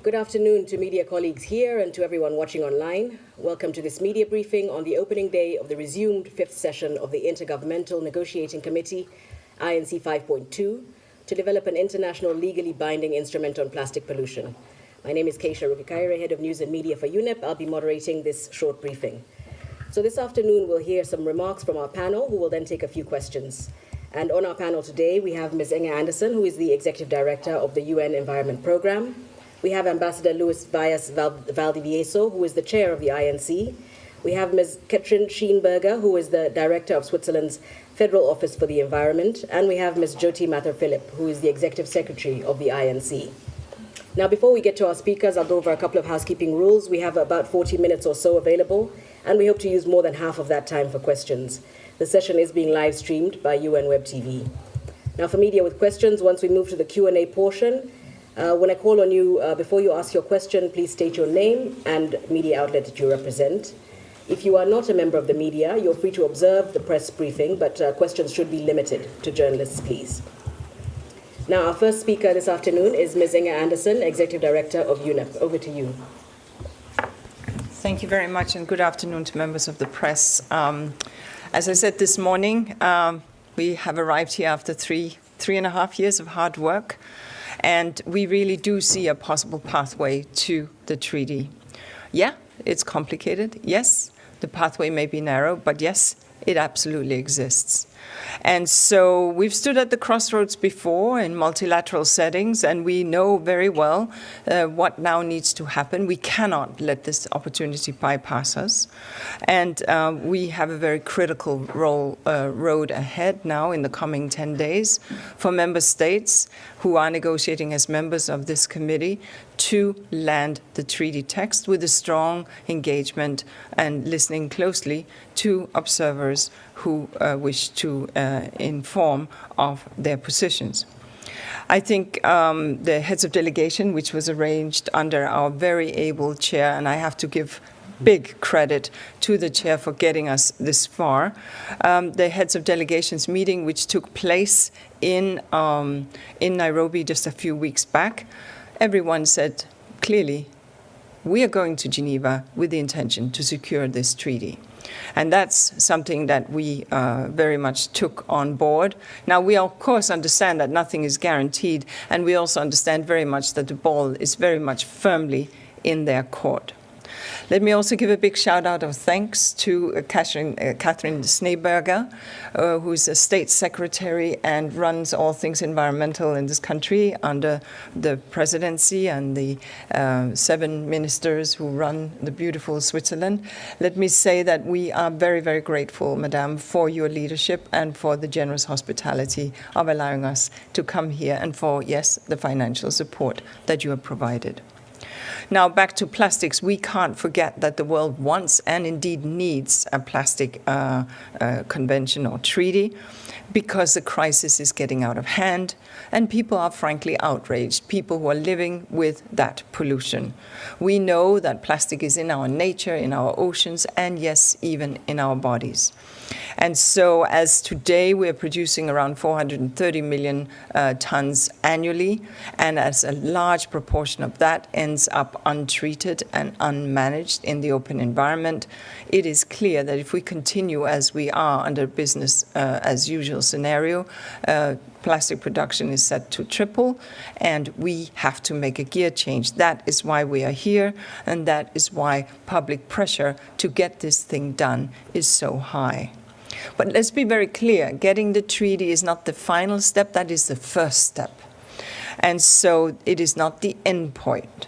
Good afternoon to media colleagues here and to everyone watching online. Welcome to this media briefing on the opening day of the resumed fifth session of the Intergovernmental Negotiating Committee, INC-5.2, to develop an international legally binding instrument on plastic pollution. My name is Keisha Rukikaire, Head of News and Media for UNEP. I'll be moderating this short briefing. So this afternoon we'll hear some remarks from our panel, who will then take a few questions. And on our panel today we have Ms. Andersen, who is the Executive Director of the UN Environment Programme. We have Ambassador Luis Vayas Valdivieso, who is the chair of the INC. We have Ms. Katrin Schneeberger, who is the director of Switzerland's Federal Office for the Environment. And we have Ms. Jyoti Mathur-Philip, who is the executive secretary of the INC. Now, before we get to our speakers, I'll go over a couple of housekeeping rules. We have about 40 minutes or so available, and we hope to use more than half of that time for questions. The session is being live streamed by UN Web TV. Now, for media with questions, once we move to the Q&A portion, when I call on you, before you ask your question, please state your name and media outlet that you represent. If you are not a member of the media, you're free to observe the press briefing, but questions should be limited to journalists, please. Now, our first speaker this afternoon is Ms. Andersen, Executive Director of UNEP. Over to you. Thank you very much, and good afternoon to members of the press. As I said this morning, we have arrived here after three and a half years of hard work. And we really do see a possible pathway to the treaty. Yeah, it's complicated. Yes, the pathway may be narrow, but yes, it absolutely exists. And so we've stood at the crossroads before in multilateral settings, and we know very well what now needs to happen. We cannot let this opportunity bypass us. And we have a very critical road ahead now in the coming 10 days for member states who are negotiating as members of this committee to land the treaty text with a strong engagement and listening closely to observers who wish to inform of their positions. I think the heads of delegation, which was arranged under our very able chair, and I have to give big credit to the chair for getting us this far. The heads of delegations meeting, which took place in Nairobi just a few weeks back, everyone said clearly, we are going to Geneva with the intention to secure this treaty. And that's something that we very much took on board. Now, we of course understand that nothing is guaranteed, and we also understand very much that the ball is very much firmly in their court. Let me also give a big shout out of thanks to Katrin Schneeberger, who is a state secretary and runs all things environmental in this country under the presidency and the 7 ministers who run the beautiful Switzerland. Let me say that we are very, very grateful, Madame, for your leadership and for the generous hospitality of allowing us to come here, and for, yes, the financial support that you have provided. Now, back to plastics. We can't forget that the world wants and indeed needs a plastic convention or treaty, because the crisis is getting out of hand and people are frankly outraged, people who are living with that pollution. We know that plastic is in our nature, in our oceans, and yes, even in our bodies. And so as today we're producing around 430 million tons annually, and as a large proportion of that ends up untreated and unmanaged in the open environment, it is clear that if we continue as we are under business as usual scenario, plastic production is set to triple, and we have to make a gear change. That is why we are here, and that is why public pressure to get this thing done is so high. But let's be very clear, getting the treaty is not the final step, that is the first step. And so it is not the end point.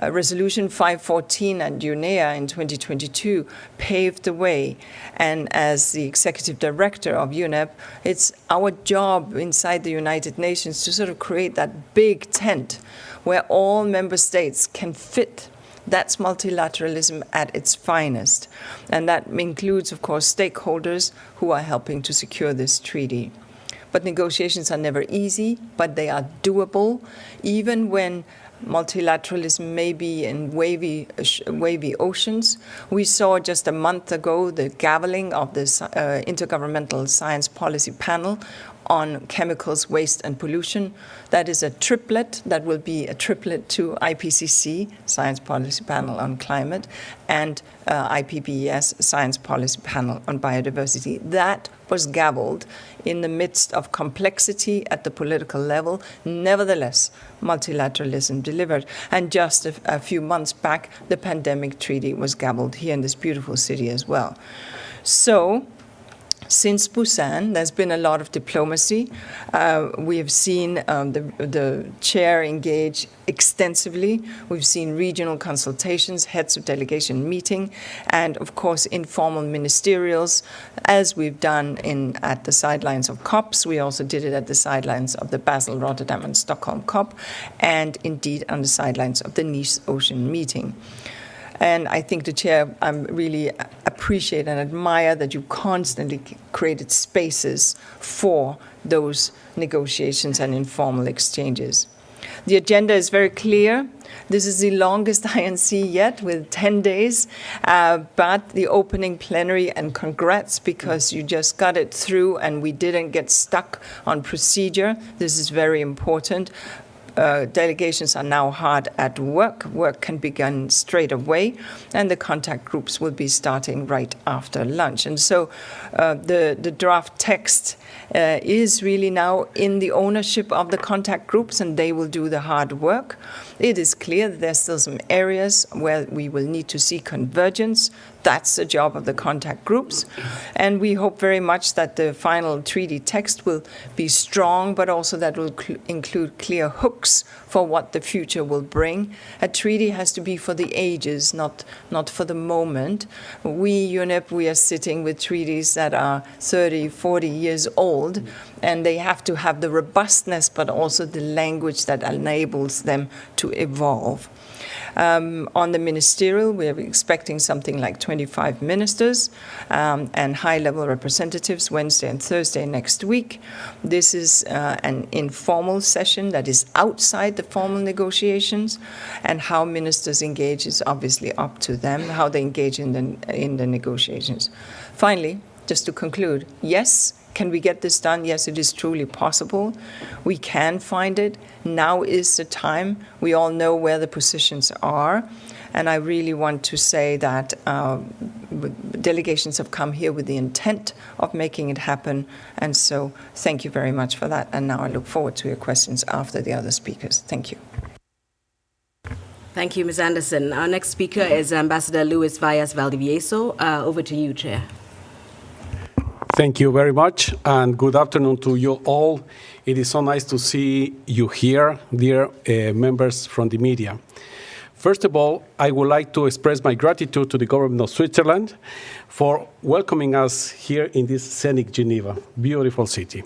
Resolution 514 at UNEA in 2022 paved the way. And as the executive director of UNEP, it's our job inside the United Nations to sort of create that big tent where all member states can fit. That's multilateralism at its finest. And that includes, of course, stakeholders who are helping to secure this treaty. But negotiations are never easy, but they are doable, even when multilateralism may be in wavy oceans. We saw just a month ago the gaveling of this Intergovernmental Science Policy Panel on chemicals, waste, and pollution. That is a triplet. That will be a triplet to IPCC, Science Policy Panel on Climate, and IPBES, Science Policy Panel on Biodiversity. That was gavelled in the midst of complexity at the political level. Nevertheless, multilateralism delivered. And just a few months back, the pandemic treaty was gavelled here in this beautiful city as well. So, since Busan, there's been a lot of diplomacy. We have seen the chair engage extensively. We've seen regional consultations, heads of delegation meeting, and of course informal ministerials, as we've done at the sidelines of COPs. We also did it at the sidelines of the Basel, Rotterdam, and Stockholm COP, and indeed on the sidelines of the Nice Ocean meeting. And I think the chair, I really appreciate and admire that you constantly created spaces for those negotiations and informal exchanges. The agenda is very clear. This is the longest INC yet, with 10 days, but the opening plenary, and congrats, because you just got it through and we didn't get stuck on procedure. This is very important. Delegations are now hard at work. Work can begin straight away, and the contact groups will be starting right after lunch. And so the draft text is really now in the ownership of the contact groups, and they will do the hard work. It is clear that there's still some areas where we will need to see convergence. That's the job of the contact groups. And we hope very much that the final treaty text will be strong, but also that will include clear hooks for what the future will bring. A treaty has to be for the ages, not for the moment. We, UNEP, we are sitting with treaties that are 30, 40 years old, and they have to have the robustness, but also the language that enables them to evolve. On the ministerial, we are expecting something like 25 ministers and high-level representatives Wednesday and Thursday next week. This is an informal session that is outside the formal negotiations, and how ministers engage is obviously up to them, how they engage in the negotiations. Finally, just to conclude, yes, can we get this done? Yes, it is truly possible. We can find it. Now is the time. We all know where the positions are. And I really want to say that delegations have come here with the intent of making it happen. And so thank you very much for that. And now I look forward to your questions after the other speakers. Thank you. Thank you, Ms. Andersen. Our next speaker is Ambassador Luis Vayas Valdivieso. Over to you, Chair. Thank you very much, and good afternoon to you all. It is so nice to see you here, dear members from the media. First of all, I would like to express my gratitude to the government of Switzerland for welcoming us here in this scenic Geneva, beautiful city.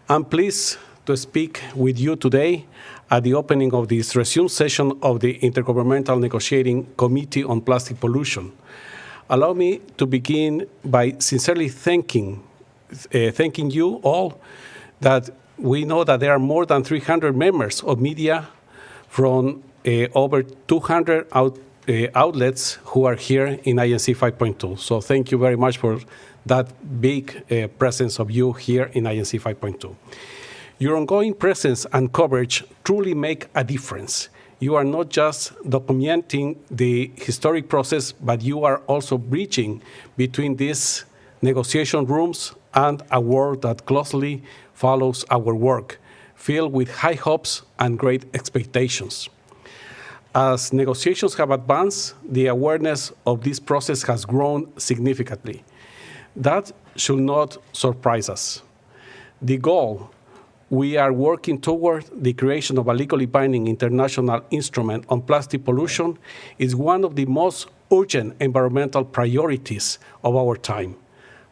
I'm pleased to speak with you today at the opening of this resumed session of the Intergovernmental Negotiating Committee on Plastic Pollution. Allow me to begin by sincerely thanking you all, that we know that there are more than 300 members of media from over 200 outlets who are here in INC 5.2. So thank you very much for that big presence of you here in INC 5.2. Your ongoing presence and coverage truly make a difference. You are not just documenting the historic process, but you are also bridging between these negotiation rooms and a world that closely follows our work, filled with high hopes and great expectations. As negotiations have advanced, the awareness of this process has grown significantly. That should not surprise us. The goal we are working toward, the creation of a legally binding international instrument on plastic pollution, is one of the most urgent environmental priorities of our time.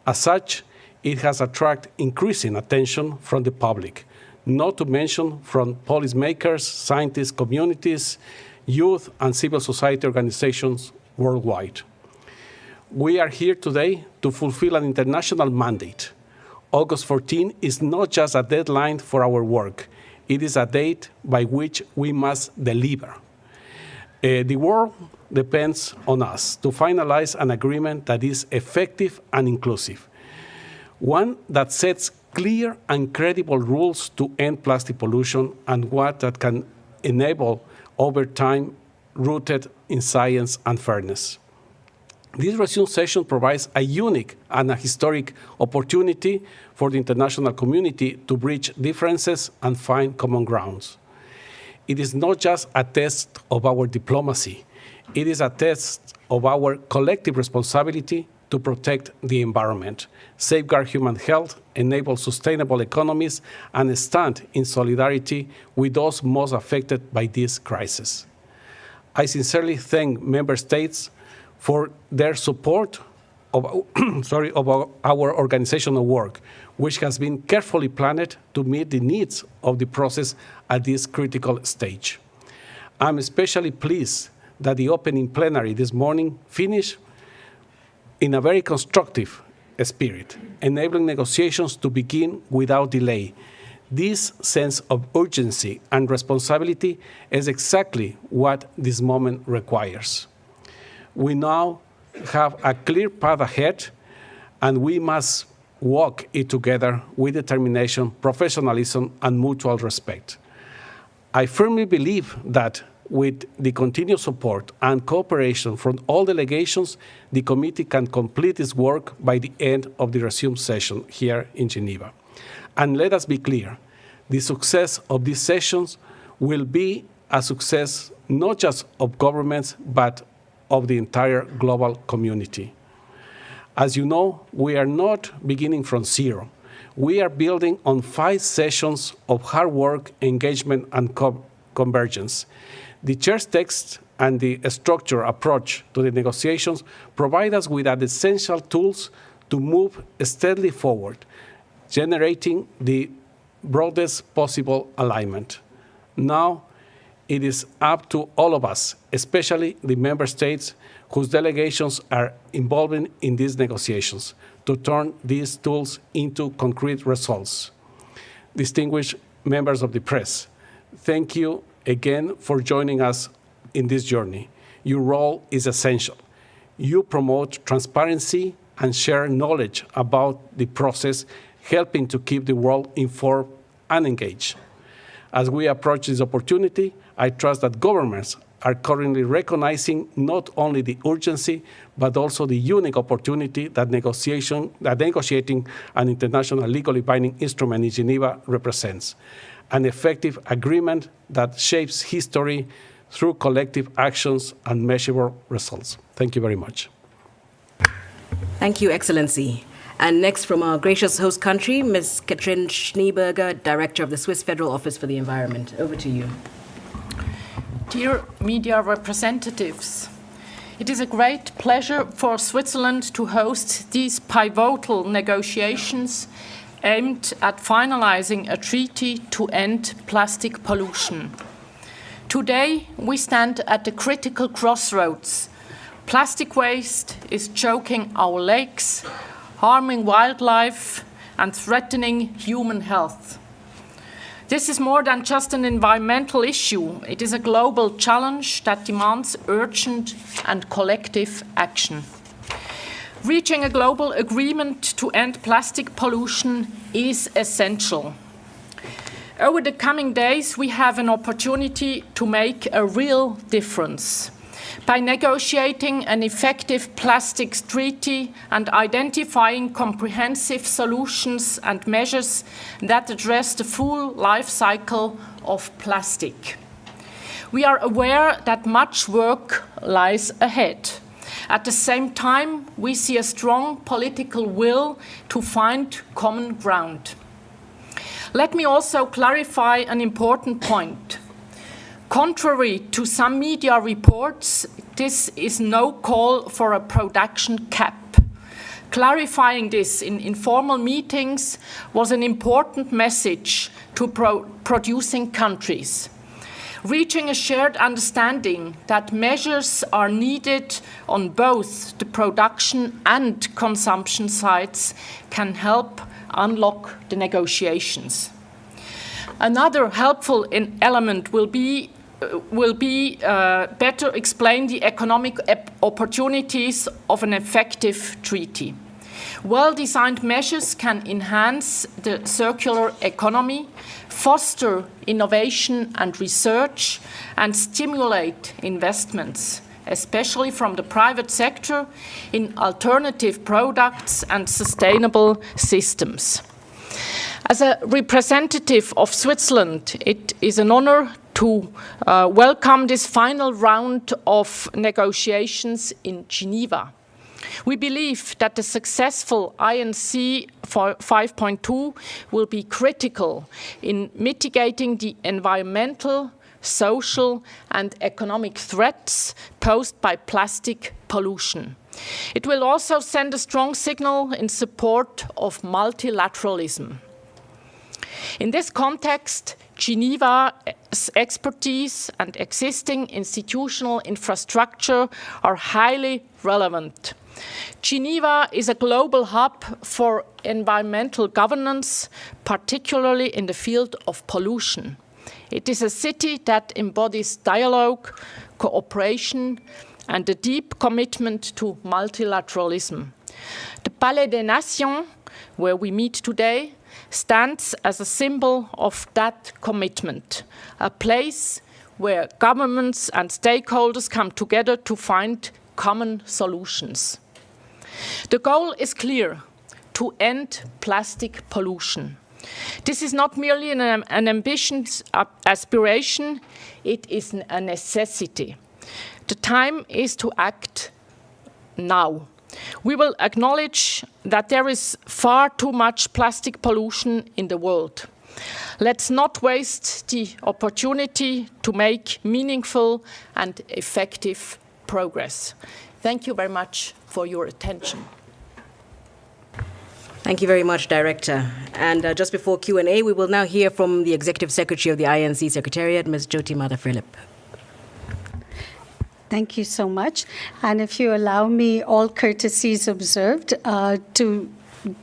As such, it has attracted increasing attention from the public, not to mention from policymakers, scientists, communities, youth, and civil society organizations worldwide. We are here today to fulfill an international mandate. August 14 is not just a deadline for our work. It is a date by which we must deliver. The world depends on us to finalize an agreement that is effective and inclusive, one that sets clear and credible rules to end plastic pollution and what that can enable over time rooted in science and fairness. This resume session provides a unique and a historic opportunity for the international community to bridge differences and find common grounds. It is not just a test of our diplomacy, it is a test of our collective responsibility to protect the environment, safeguard human health, enable sustainable economies, and stand in solidarity with those most affected by this crisis. I sincerely thank Member States for their support of, our organizational work, which has been carefully planned to meet the needs of the process at this critical stage. I'm especially pleased that the opening plenary this morning finished in a very constructive spirit, enabling negotiations to begin without delay. This sense of urgency and responsibility is exactly what this moment requires. We now have a clear path ahead, and we must walk it together with determination, professionalism, and mutual respect. I firmly believe that with the continued support and cooperation from all delegations, the committee can complete its work by the end of the resume session here in Geneva. And let us be clear, the success of these sessions will be a success not just of governments, but of the entire global community. As you know, we are not beginning from zero. We are building on 5 sessions of hard work, engagement, and convergence. The chair's text and the structured approach to the negotiations provide us with the essential tools to move steadily forward, generating the broadest possible alignment. Now, it is up to all of us, especially the member states whose delegations are involved in these negotiations, to turn these tools into concrete results. Distinguished members of the press, thank you again for joining us in this journey. Your role is essential. You promote transparency and share knowledge about the process, helping to keep the world informed and engaged. As we approach this opportunity, I trust that governments are currently recognizing not only the urgency, but also the unique opportunity that negotiating an international legally binding instrument in Geneva represents, an effective agreement that shapes history through collective actions and measurable results. Thank you very much. Thank you, Excellency. And next, from our gracious host country, Ms. Katrin Schneeberger, Director of the Swiss Federal Office for the Environment. Over to you. Dear media representatives, it is a great pleasure for Switzerland to host these pivotal negotiations aimed at finalizing a treaty to end plastic pollution. Today, we stand at a critical crossroads. Plastic waste is choking our lakes, harming wildlife, and threatening human health. This is more than just an environmental issue. It is a global challenge that demands urgent and collective action. Reaching a global agreement to end plastic pollution is essential. Over the coming days, we have an opportunity to make a real difference. By negotiating an effective plastics treaty and identifying comprehensive solutions and measures that address the full life cycle of plastic. We are aware that much work lies ahead. At the same time, we see a strong political will to find common ground. Let me also clarify an important point. Contrary to some media reports, this is no call for a production cap. Clarifying this in informal meetings was an important message to producing countries. Reaching a shared understanding that measures are needed on both the production and consumption sides can help unlock the negotiations. Another helpful element will be better explain the economic opportunities of an effective treaty. Well-designed measures can enhance the circular economy, foster innovation and research, and stimulate investments, especially from the private sector, in alternative products and sustainable systems. As a representative of Switzerland, it is an honor to welcome this final round of negotiations in Geneva. We believe that the successful INC-5.2 will be critical in mitigating the environmental, social and economic threats posed by plastic pollution. It will also send a strong signal in support of multilateralism. In this context, Geneva's expertise and existing institutional infrastructure are highly relevant. Geneva is a global hub for environmental governance, particularly in the field of pollution. It is a city that embodies dialogue, cooperation, and a deep commitment to multilateralism. The Palais des Nations, where we meet today, stands as a symbol of that commitment, a place where governments and stakeholders come together to find common solutions. The goal is clear: to end plastic pollution. This is not merely an ambitious aspiration, it is a necessity. The time is to act now. We will acknowledge that there is far too much plastic pollution in the world. Let's not waste the opportunity to make meaningful and effective progress. Thank you very much for your attention. Thank you very much, Director. And just before Q&A, we will now hear from the Executive Secretary of the INC Secretariat, Ms. Jyoti Philip. Thank you so much. And if you allow me, all courtesies observed, to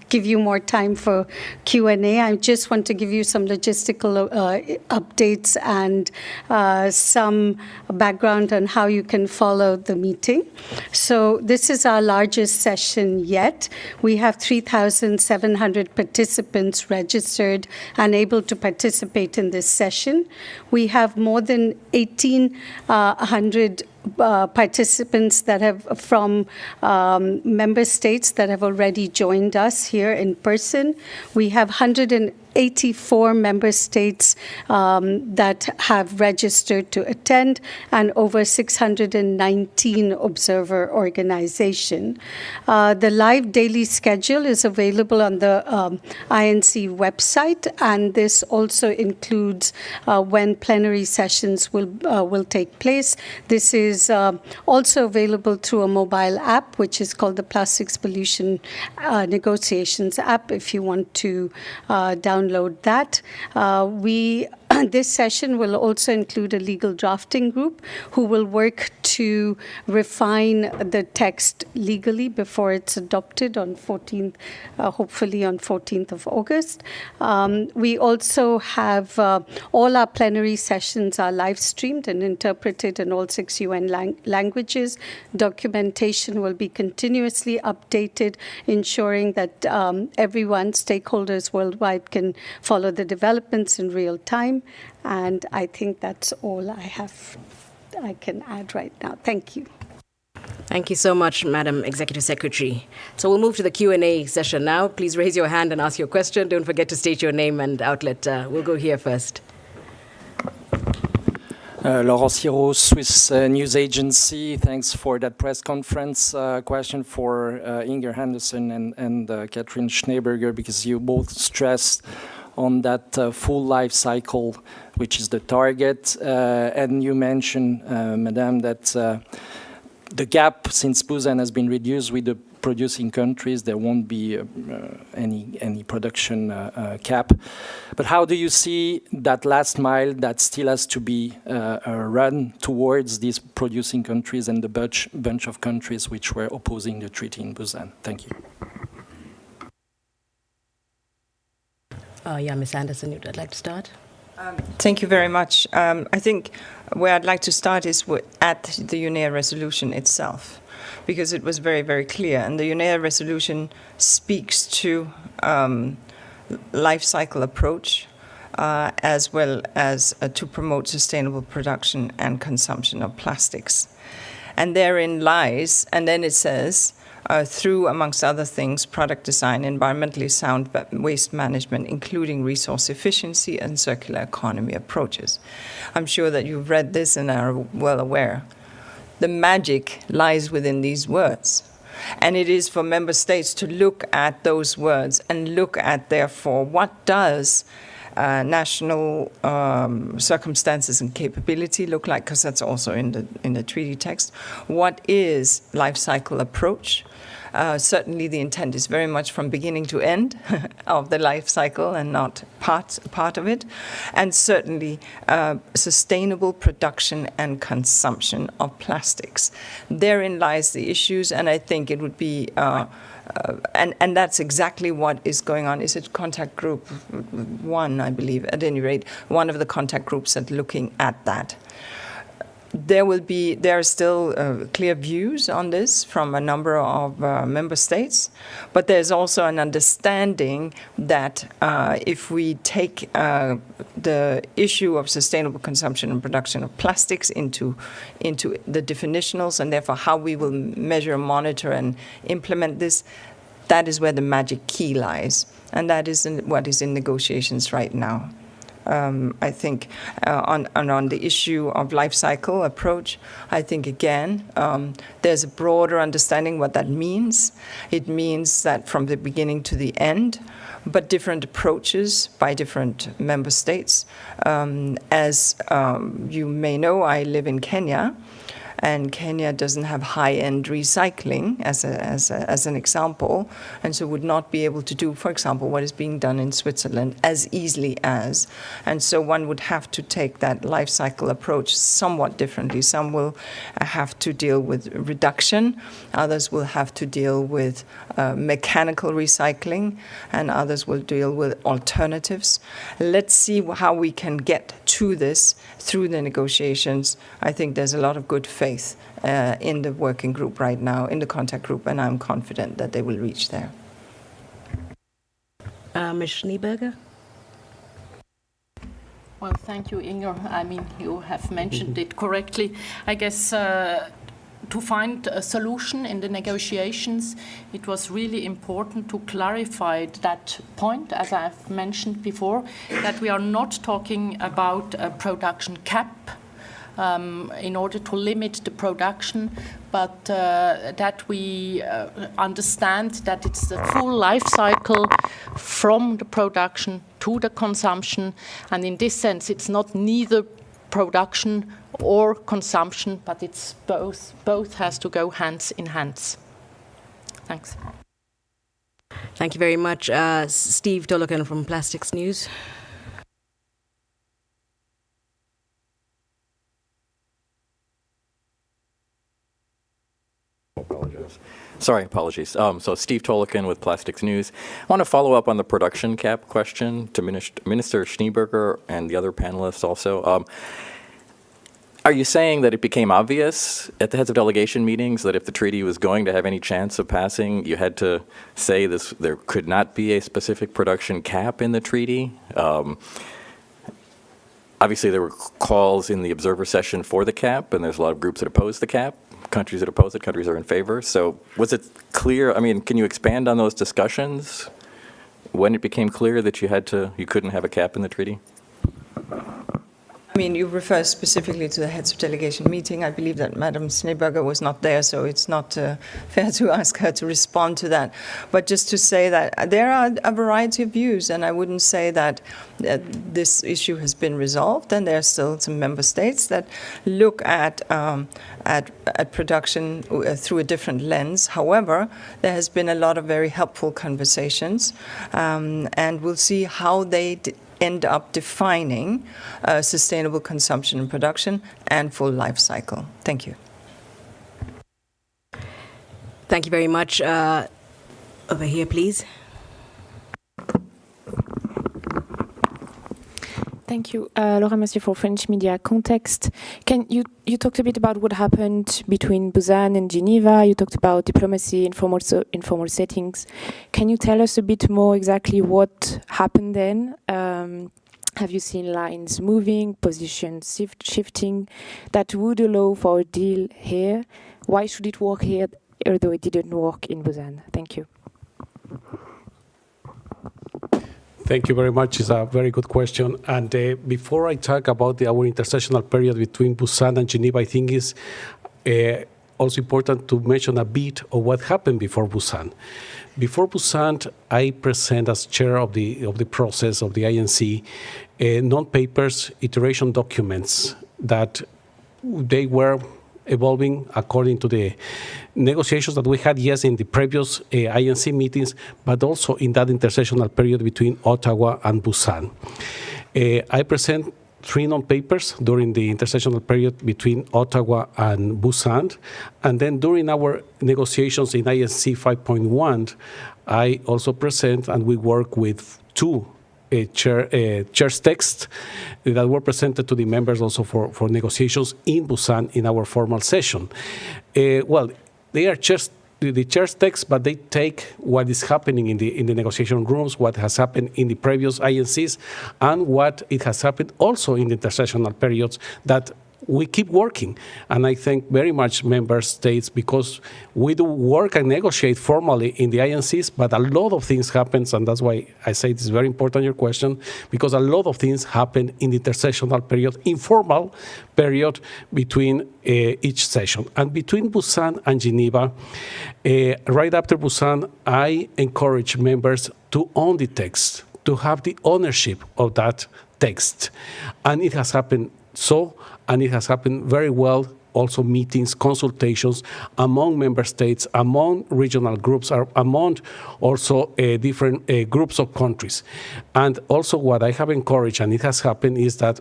give you more time for Q&A, I just want to give you some logistical updates and some background on how you can follow the meeting. So this is our largest session yet. We have 3,700 participants registered and able to participate in this session. We have more than 1,800 participants that have from member states that have already joined us here in person. We have 184 member states that have registered to attend, and over 619 observer organizations. The live daily schedule is available on the INC website, and this also includes when plenary sessions will take place. This is also available through a mobile app, which is called the Plastics Pollution Negotiations app, if you want to download that. This session will also include a legal drafting group who will work to refine the text legally before it's adopted on 14th, hopefully on 14th of August. We also have all our plenary sessions are live streamed and interpreted in all 6 UN languages. Documentation will be continuously updated, ensuring that everyone, stakeholders worldwide, can follow the developments in real time. And I think that's all I can add right now. Thank you. Thank you so much, Madam Executive Secretary. So we'll move to the Q&A session now. Please raise your hand and ask your question. Don't forget to state your name and outlet. We'll go here first. Laurent Siro, Swiss News Agency. Thanks for that press conference. Question for Inger Andersen and Katrin Schneeberger, because you both stressed on that full life cycle, which is the target. And you mentioned, Madame, that the gap since Busan has been reduced with the producing countries. There won't be any production cap. But how do you see that last mile that still has to be run towards these producing countries and the bunch of countries which were opposing the treaty in Busan? Thank you. Yeah, Ms. Andersen, you'd like to start? Thank you very much. I think where I'd like to start is at the UNEP resolution itself, because it was very, very clear. And the UNEP resolution speaks to life cycle approach, as well as to promote sustainable production and consumption of plastics. And therein lies, and then it says, through, amongst other things, product design, environmentally sound waste management, including resource efficiency and circular economy approaches. I'm sure that you've read this and are well aware. The magic lies within these words. And it is for member states to look at those words and look at, therefore, what does national circumstances and capability look like, because that's also in the treaty text. What is life cycle approach? Certainly the intent is very much from beginning to end of the life cycle and not part of it. And certainly sustainable production and consumption of plastics. Therein lies the issues, and I think it would be and that's exactly what is going on. Is it contact group 1, I believe, at any rate, one of the contact groups that looking at that. There are still clear views on this from a number of member states, but there's also an understanding that if we take the issue of sustainable consumption and production of plastics into the definitionals, and therefore how we will measure, monitor, and implement this, that is where the magic key lies, and that is what is in negotiations right now. I think on the issue of life cycle approach, I think, again, there's a broader understanding what that means. It means that from the beginning to the end, but different approaches by different member states. As you may know, I live in Kenya, and Kenya doesn't have high-end recycling as an example, and so would not be able to do, for example, what is being done in Switzerland as easily as. And so one would have to take that life cycle approach somewhat differently. Some will have to deal with reduction, others will have to deal with mechanical recycling, and others will deal with alternatives. Let's see how we can get to this through the negotiations. I think there's a lot of good faith in the working group right now, in the contact group, and I'm confident that they will reach there. Ms. Schneeberger? Well, thank you, Inger. I mean, you have mentioned it correctly. I guess to find a solution in the negotiations, it was really important to clarify that point, as I've mentioned before, that we are not talking about a production cap in order to limit the production, but that we understand that it's the full life cycle from the production to the consumption, and in this sense it's not neither production or consumption, but it's both. Both has to go hands in hands. Thanks. Thank you very much. Steve Tolokan from Plastics News. Sorry, apologies. So Steve Tolokan with Plastics News. I want to follow up on the production cap question to Minister Schneeberger and the other panelists also. Are you saying that it became obvious at the heads of delegation meetings that if the treaty was going to have any chance of passing, you had to say there could not be a specific production cap in the treaty? Obviously, there were calls in the observer session for the cap, and there's a lot of groups that oppose the cap. Countries that oppose it, countries are in favor. So was it clear? I mean, can you expand on those discussions when it became clear that you couldn't have a cap in the treaty? I mean, you refer specifically to the heads of delegation meeting. I believe that Madam Schneeberger was not there, so it's not fair to ask her to respond to that. But just to say that there are a variety of views, and I wouldn't say that this issue has been resolved, and there are still some member states that look at production through a different lens. However, there has been a lot of very helpful conversations, and we'll see how they end up defining sustainable consumption and production and full life cycle. Thank you. Thank you very much. Over here, please. Thank you. Laura Mercier for French Media Context. You talked a bit about what happened between Busan and Geneva. You talked about diplomacy, informal settings. Can you tell us a bit more exactly what happened then? Have you seen lines moving, positions shifting that would allow for a deal here? Why should it work here, although it didn't work in Busan? Thank you. Thank you very much. It's a very good question. And before I talk about our intersessional period between Busan and Geneva, I think it's also important to mention a bit of what happened before Busan. Before Busan, I present as chair of the process of the INC non-papers iteration documents that they were evolving according to the negotiations that we had, yes, in the previous INC meetings, but also in that intersessional period between Ottawa and Busan. I present 3 non-papers during the intersessional period between Ottawa and Busan, and then during our negotiations in INC-5.1, I also present and we work with 2 chair's texts that were presented to the members also for negotiations in Busan in our formal session. Well, they are just the chair's texts, but they take what is happening in the negotiation rooms, what has happened in the previous INCs, and what it has happened also in the intersessional periods that we keep working. And I thank very much member states because we do work and negotiate formally in the INCs, but a lot of things happen, and that's why I say it's very important, your question, because a lot of things happen in the intersessional period, informal period between each session. And between Busan and Geneva, right after Busan, I encourage members to own the text, to have the ownership of that text. And it has happened and it has happened very well, also meetings, consultations among member states, among regional groups, among also different groups of countries. And also what I have encouraged, and it has happened, is that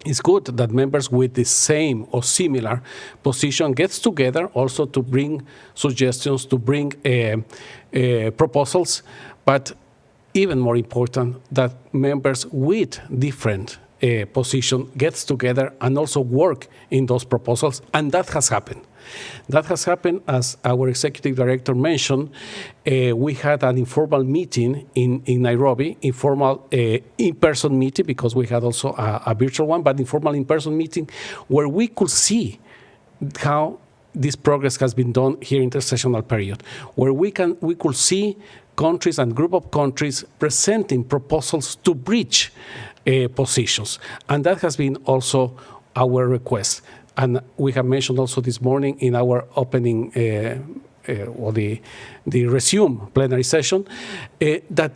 it's good that members with the same or similar position gets together also to bring suggestions, to bring proposals, but even more important, that members with different position gets together and also work in those proposals, and that has happened. That has happened, as our executive director mentioned. We had an informal meeting in Nairobi, informal in-person meeting, because we had also a virtual one, but informal in-person meeting where we could see how this progress has been done here in the intersessional period, where we could see countries and group of countries presenting proposals to bridge positions. And that has been also our request. And we have mentioned also this morning in our opening or the resume plenary session that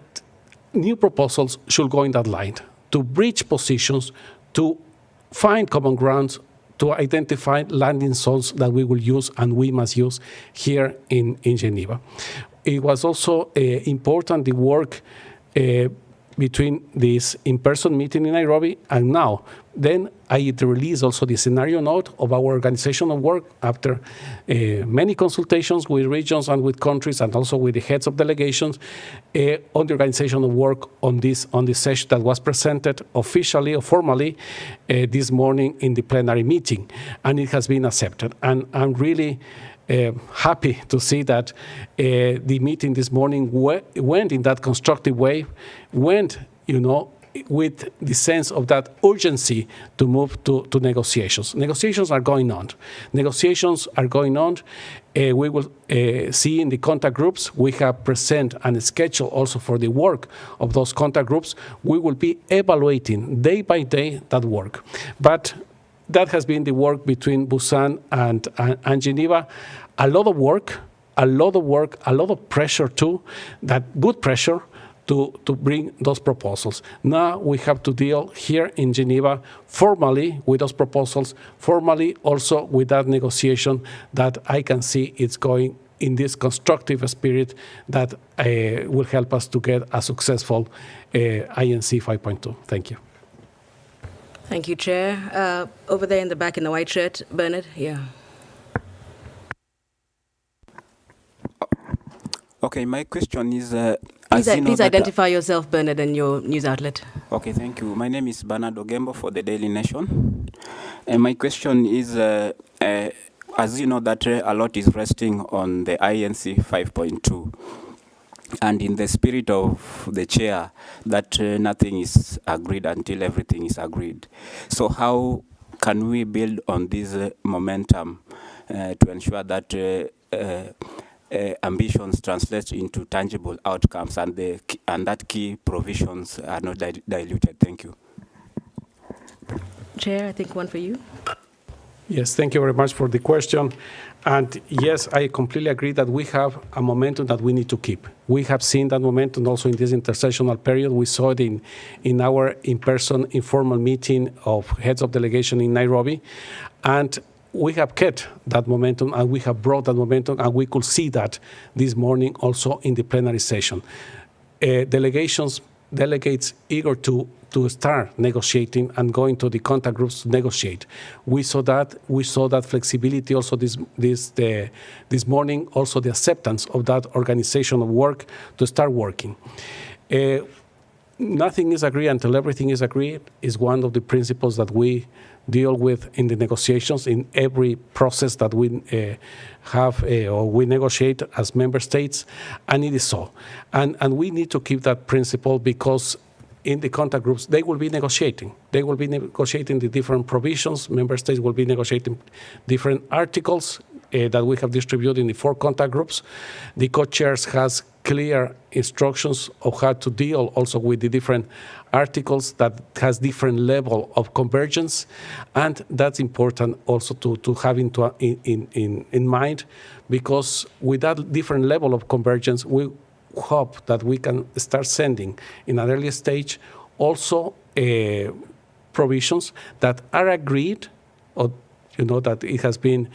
new proposals should go in that line to bridge positions, to find common grounds, to identify landing zones that we will use and we must use here in Geneva. It was also important, the work between this in-person meeting in Nairobi and now. Then I released also the scenario note of our organizational work after many consultations with regions and with countries and also with the heads of delegations on the organizational work on this session that was presented officially or formally this morning in the plenary meeting, and it has been accepted. And I'm really happy to see that the meeting this morning went in that constructive way, went, with the sense of that urgency to move to negotiations. Negotiations are going on. Negotiations are going on. We will see in the contact groups, we have present and schedule also for the work of those contact groups. We will be evaluating day by day that work. But that has been the work between Busan and Geneva. A lot of work, a lot of pressure too, that good pressure to bring those proposals. Now we have to deal here in Geneva formally with those proposals, formally also with that negotiation that I can see it's going in this constructive spirit that will help us to get a successful INC 5.2. Thank you. Thank you, Chair. Over there in the back in the white shirt, Bernard, yeah. Okay, my question is, Please identify yourself, Bernard, and your news outlet. Okay, thank you. My name is Bernard Ogembo for the Daily Nation. And my question is, as you know, that a lot is resting on the INC 5.2. And in the spirit of the chair, that nothing is agreed until everything is agreed. So how can we build on this momentum to ensure that ambitions translate into tangible outcomes and that key provisions are not diluted? Thank you. Chair, I think one for you. Yes, thank you very much for the question. And yes, I completely agree that we have a momentum that we need to keep. We have seen that momentum also in this intersessional period. We saw it in our in-person informal meeting of heads of delegation in Nairobi. And we have kept that momentum and we have brought that momentum, and we could see that this morning also in the plenary session. Delegates eager to start negotiating and going to the contact groups to negotiate. We saw that flexibility also this morning, also the acceptance of that organization of work to start working. Nothing is agreed until everything is agreed is one of the principles that we deal with in the negotiations in every process that we have or we negotiate as member states, and it is so. And we need to keep that principle because in the contact groups, they will be negotiating. They will be negotiating the different provisions. Member states will be negotiating different articles that we have distributed in the 4 contact groups. The co-chairs has clear instructions of how to deal also with the different articles that has different level of convergence, and that's important also to have in mind, because with that different level of convergence, we hope that we can start sending in an early stage also provisions that are agreed, or that it has been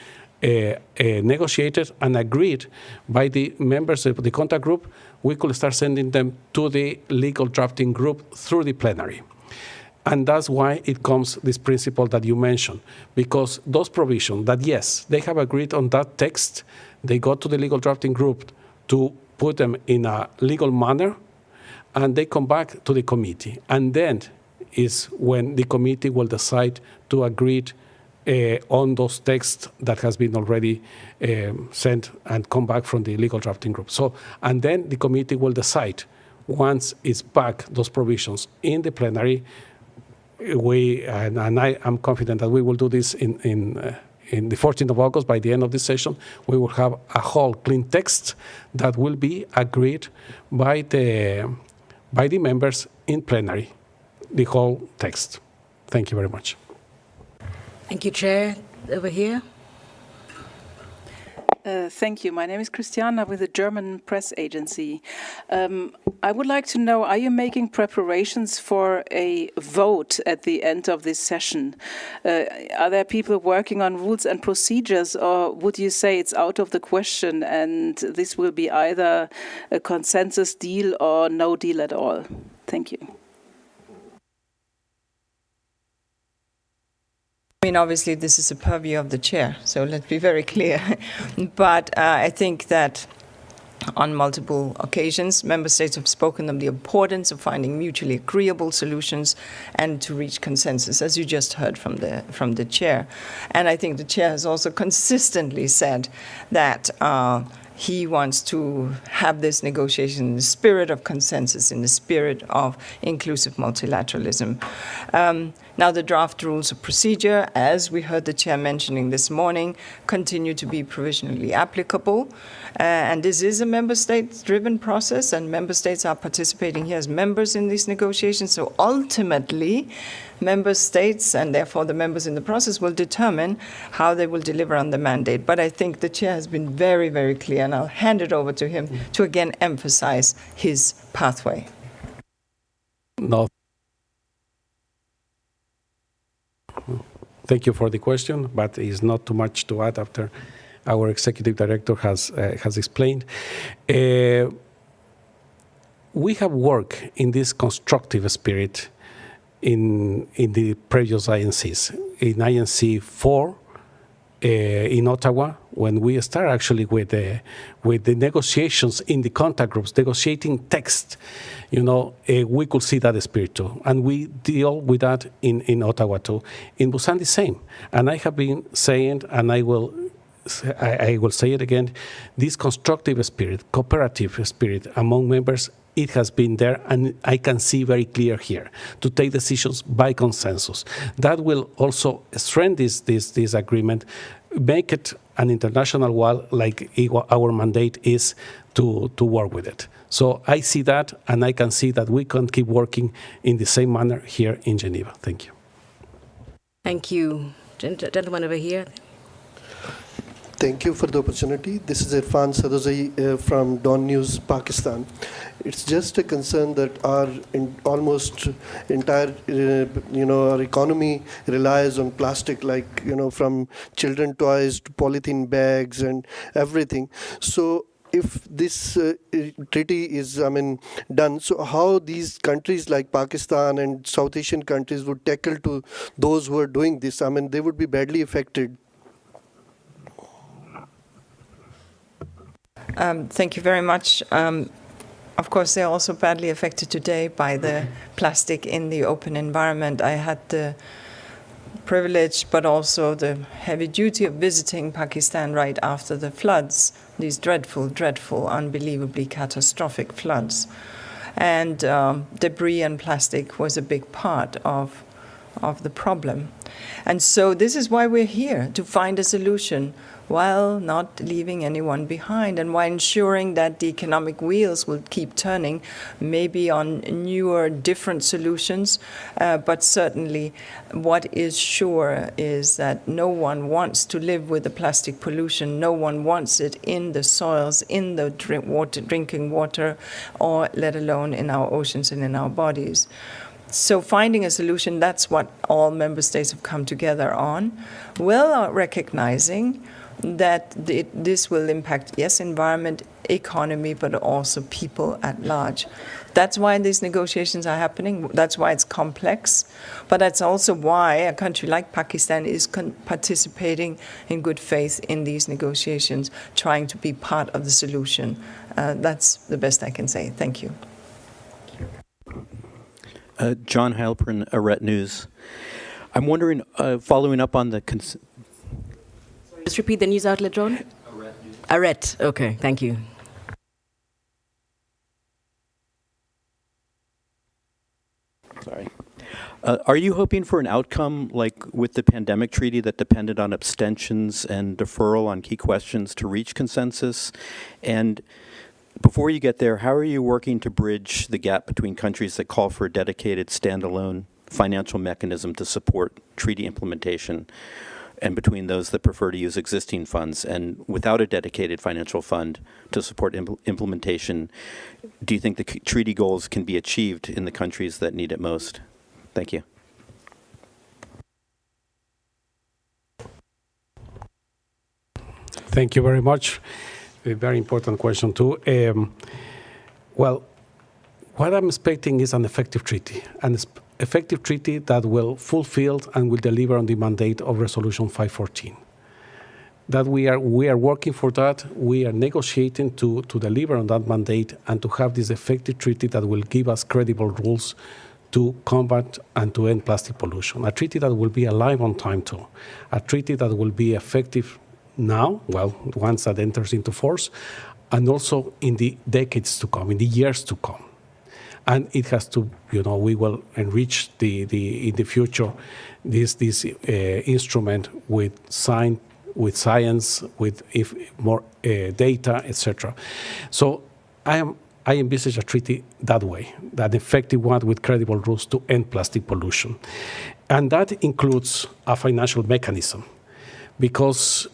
negotiated and agreed by the members of the contact group. We could start sending them to the legal drafting group through the plenary. And that's why it comes this principle that you mentioned, because those provisions that, yes, they have agreed on that text, they go to the legal drafting group to put them in a legal manner, and they come back to the committee. And then is when the committee will decide to agree on those texts that has been already sent and come back from the legal drafting group. So, and then the committee will decide, once it's back, those provisions in the plenary, and I am confident that we will do this in the 14th of August. By the end of this session, we will have a whole clean text that will be agreed by the members in plenary, the whole text. Thank you very much. Thank you, Chair. Over here. Thank you. My name is Christiana with the German press agency. I would like to know, are you making preparations for a vote at the end of this session? Are there people working on rules and procedures, or would you say it's out of the question and this will be either a consensus deal or no deal at all? Thank you. I mean, obviously, this is a purview of the chair, so let's be very clear. But I think that on multiple occasions, member states have spoken of the importance of finding mutually agreeable solutions and to reach consensus, as you just heard from the chair. And I think the chair has also consistently said that he wants to have this negotiation in the spirit of consensus, in the spirit of inclusive multilateralism. Now, the draft rules of procedure, as we heard the chair mentioning this morning, continue to be provisionally applicable. And this is a member state-driven process, and member states are participating here as members in these negotiations. So ultimately, member states, and therefore the members in the process, will determine how they will deliver on the mandate. But I think the chair has been very, very clear, and I'll hand it over to him to again emphasize his pathway. No. Thank you for the question, but it's not too much to add after our executive director has explained. We have worked in this constructive spirit in the previous INCs. In INC 4, in Ottawa, when we start actually with the negotiations in the contact groups, negotiating text, we could see that spirit too. And we deal with that in Ottawa too. In Busan, the same. And I have been saying, and I will say it again, this constructive spirit, cooperative spirit among members, it has been there, and I can see very clear here to take decisions by consensus. That will also strengthen this agreement, make it an international one like our mandate is to work with it. So I see that, and I can see that we can keep working in the same manner here in Geneva. Thank you. Thank you. Gentleman over here. Thank you for the opportunity. This is Irfan Sadozai from Dawn News, Pakistan. It's just a concern that our almost entire, our economy relies on plastic, like, from children toys to polythene bags and everything. So if this treaty is, done, so how these countries like Pakistan and South Asian countries would tackle to those who are doing this? They would be badly affected. Thank you very much. Of course, they're also badly affected today by the plastic in the open environment. I had the privilege, but also the heavy duty of visiting Pakistan right after the floods, these dreadful, dreadful, unbelievably catastrophic floods. And debris and plastic was a big part of the problem. And so this is why we're here, to find a solution while not leaving anyone behind and while ensuring that the economic wheels will keep turning, maybe on newer, different solutions. But certainly what is sure is that no one wants to live with the plastic pollution. No one wants it in the soils, in the drinking water, or let alone in our oceans and in our bodies. So finding a solution, that's what all member states have come together on, while recognizing that this will impact, yes, environment, economy, but also people at large. That's why these negotiations are happening. That's why it's complex. But that's also why a country like Pakistan is participating in good faith in these negotiations, trying to be part of the solution. That's the best I can say. Thank you. John Heilprin, Arret News. I'm wondering, following up on the... Just repeat the news outlet, John. Arret. Okay, thank you. Sorry. Are you hoping for an outcome like with the pandemic treaty that depended on abstentions and deferral on key questions to reach consensus? And before you get there, how are you working to bridge the gap between countries that call for a dedicated standalone financial mechanism to support treaty implementation and between those that prefer to use existing funds? And without a dedicated financial fund to support implementation, do you think the treaty goals can be achieved in the countries that need it most? Thank you. Thank you very much. A very important question too. Well, what I'm expecting is an effective treaty, effective treaty that will fulfill and will deliver on the mandate of Resolution 514. That we are working for that. We are negotiating to deliver on that mandate and to have this effective treaty that will give us credible rules to combat and to end plastic pollution. A treaty that will be alive on time too. A treaty that will be effective now, well, once that enters into force, and also in the decades to come, in the years to come. And it has to, we will enrich in the future this instrument with science, with more data, etc. So I envisage a treaty that way, that effective one with credible rules to end plastic pollution, and that includes a financial mechanism, because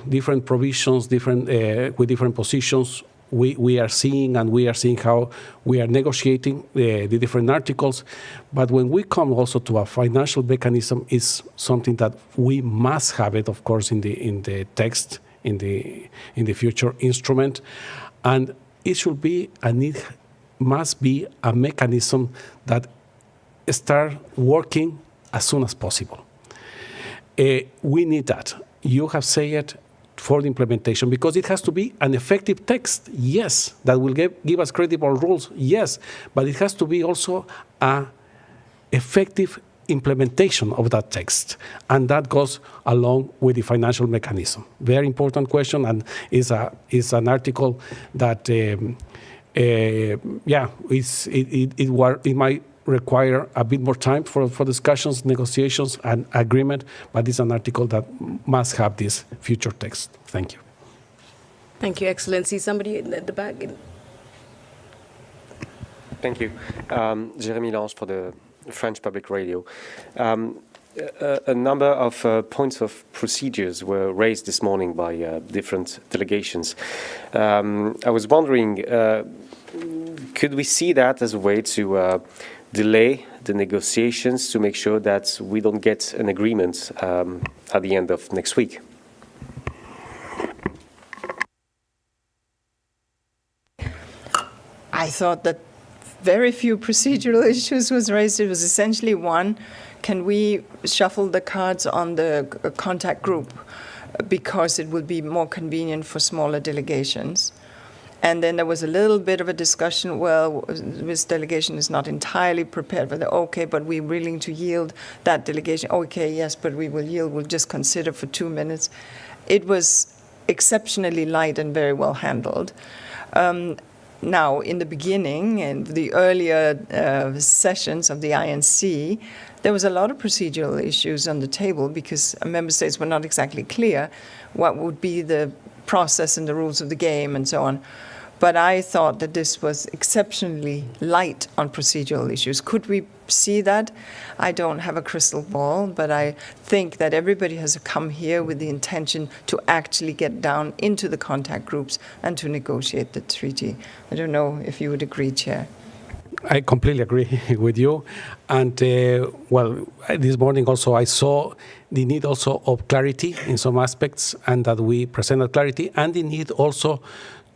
different provisions, with different positions. We are seeing how we are negotiating the different articles, but when we come also to a financial mechanism, is something that we must have it, of course, in the text, in the future instrument, and it should be and it must be a mechanism that start working as soon as possible. We need that. you have said for the implementation, because it has to be an effective text, yes, that will give us credible rules, yes, but it has to be also an effective implementation of that text, and that goes along with the financial mechanism. Very important question, and is an article that it might require a bit more time for discussions, negotiations, and agreement, but it's an article that must have this future text. Thank you. Thank you, Excellency. Somebody at the back. Thank you. Jérémy Lange for the French Public Radio. A number of points of procedures were raised this morning by different delegations. I was wondering, could we see that as a way to delay the negotiations to make sure that we don't get an agreement at the end of next week? I thought that very few procedural issues was raised. It was essentially one, can we shuffle the cards on the contact group because it would be more convenient for smaller delegations? And then there was a little bit of a discussion, well, this delegation is not entirely prepared for the, okay, but we're willing to yield that delegation. Okay, yes, but we will yield, we'll just consider for 2 minutes. It was exceptionally light and very well handled. Now, in the beginning, in the earlier sessions of the INC, there was a lot of procedural issues on the table because member states were not exactly clear what would be the process and the rules of the game and so on. But I thought that this was exceptionally light on procedural issues. Could we see that? I don't have a crystal ball, but I think that everybody has come here with the intention to actually get down into the contact groups and to negotiate the treaty. I don't know if you would agree, Chair. I completely agree with you. And, well, this morning also I saw the need also of clarity in some aspects, and that we presented clarity, and the need also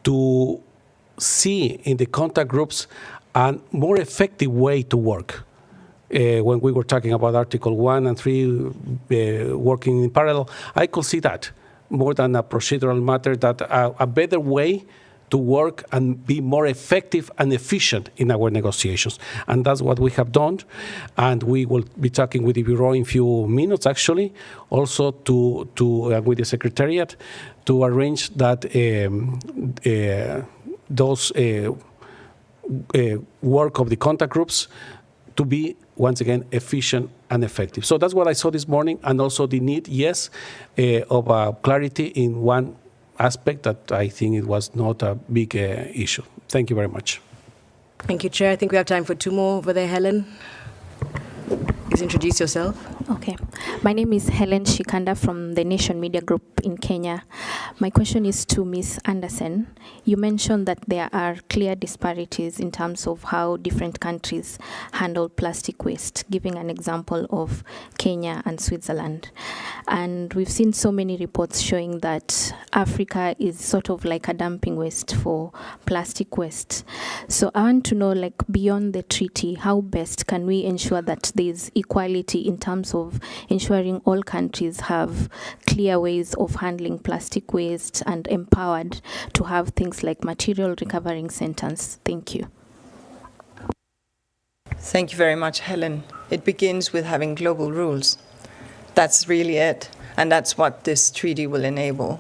to see in the contact groups a more effective way to work. When we were talking about Article 1 and 3 working in parallel, I could see that more than a procedural matter, that a better way to work and be more effective and efficient in our negotiations. And that's what we have done. And we will be talking with the Bureau in a few minutes, actually, also with the Secretariat, to arrange that those work of the contact groups to be, once again, efficient and effective. So that's what I saw this morning, and also the need, yes, of clarity in one aspect that I think it was not a big issue. Thank you very much. Thank you, Chair. I think we have time for 2 more over there. Helen, please introduce yourself. Okay. My name is Helen Shikanda from the Nation Media Group in Kenya. My question is to Ms. Andersen. You mentioned that there are clear disparities in terms of how different countries handle plastic waste, giving an example of Kenya and Switzerland. And we've seen so many reports showing that Africa is sort of like a dumping waste for plastic waste. So I want to know, like, beyond the treaty, how best can we ensure that there's equality in terms of ensuring all countries have clear ways of handling plastic waste and empowered to have things like material recovering centers? Thank you. Thank you very much, Helen. It begins with having global rules. That's really it. And that's what this treaty will enable.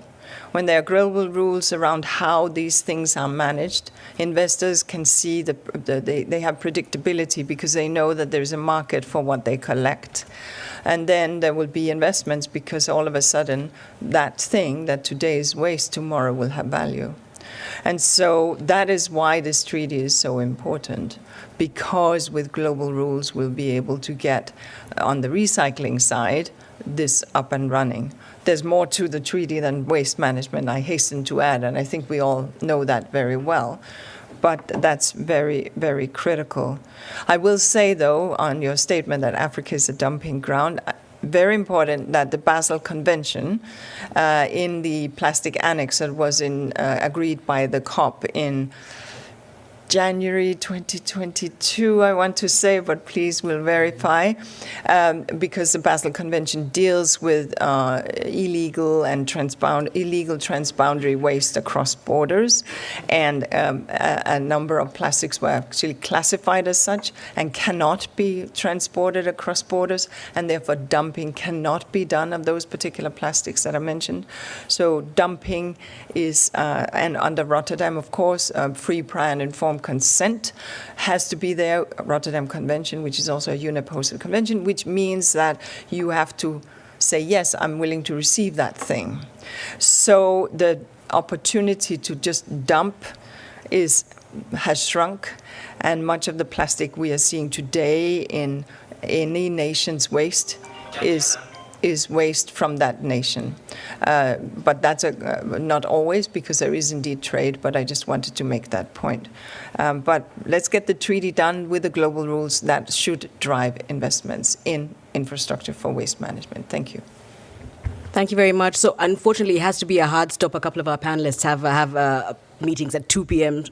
When there are global rules around how these things are managed, investors can see they have predictability because they know that there's a market for what they collect. And then there will be investments because all of a sudden that thing that today is waste, tomorrow will have value. And so that is why this treaty is so important, because with global rules we'll be able to get, on the recycling side, this up and running. There's more to the treaty than waste management, I hasten to add, and I think we all know that very well. But that's very, very critical. I will say, though, on your statement that Africa is a dumping ground, very important that the Basel Convention in the plastic annex that was agreed by the COP in January 2022, I want to say, but please will verify, because the Basel Convention deals with illegal transboundary waste across borders, and a number of plastics were actually classified as such and cannot be transported across borders, and therefore dumping cannot be done of those particular plastics that are mentioned. So dumping is, and under Rotterdam, of course, free, prior, and informed consent has to be there. Rotterdam Convention, which is also a UNEP hosted convention, which means that you have to say, yes, I'm willing to receive that thing. So the opportunity to just dump has shrunk, and much of the plastic we are seeing today in any nation's waste is waste from that nation. But that's not always, because there is indeed trade, but I just wanted to make that point. But let's get the treaty done with the global rules that should drive investments in infrastructure for waste management. Thank you. Thank you very much. So unfortunately, it has to be a hard stop. A couple of our panelists have meetings at 2 p.m.,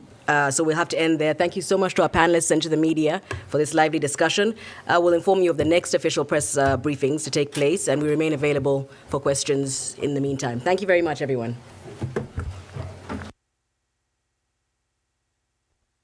so we'll have to end there. Thank you so much to our panelists and to the media for this lively discussion. We'll inform you of the next official press briefings to take place, and we remain available for questions in the meantime. Thank you very much, everyone.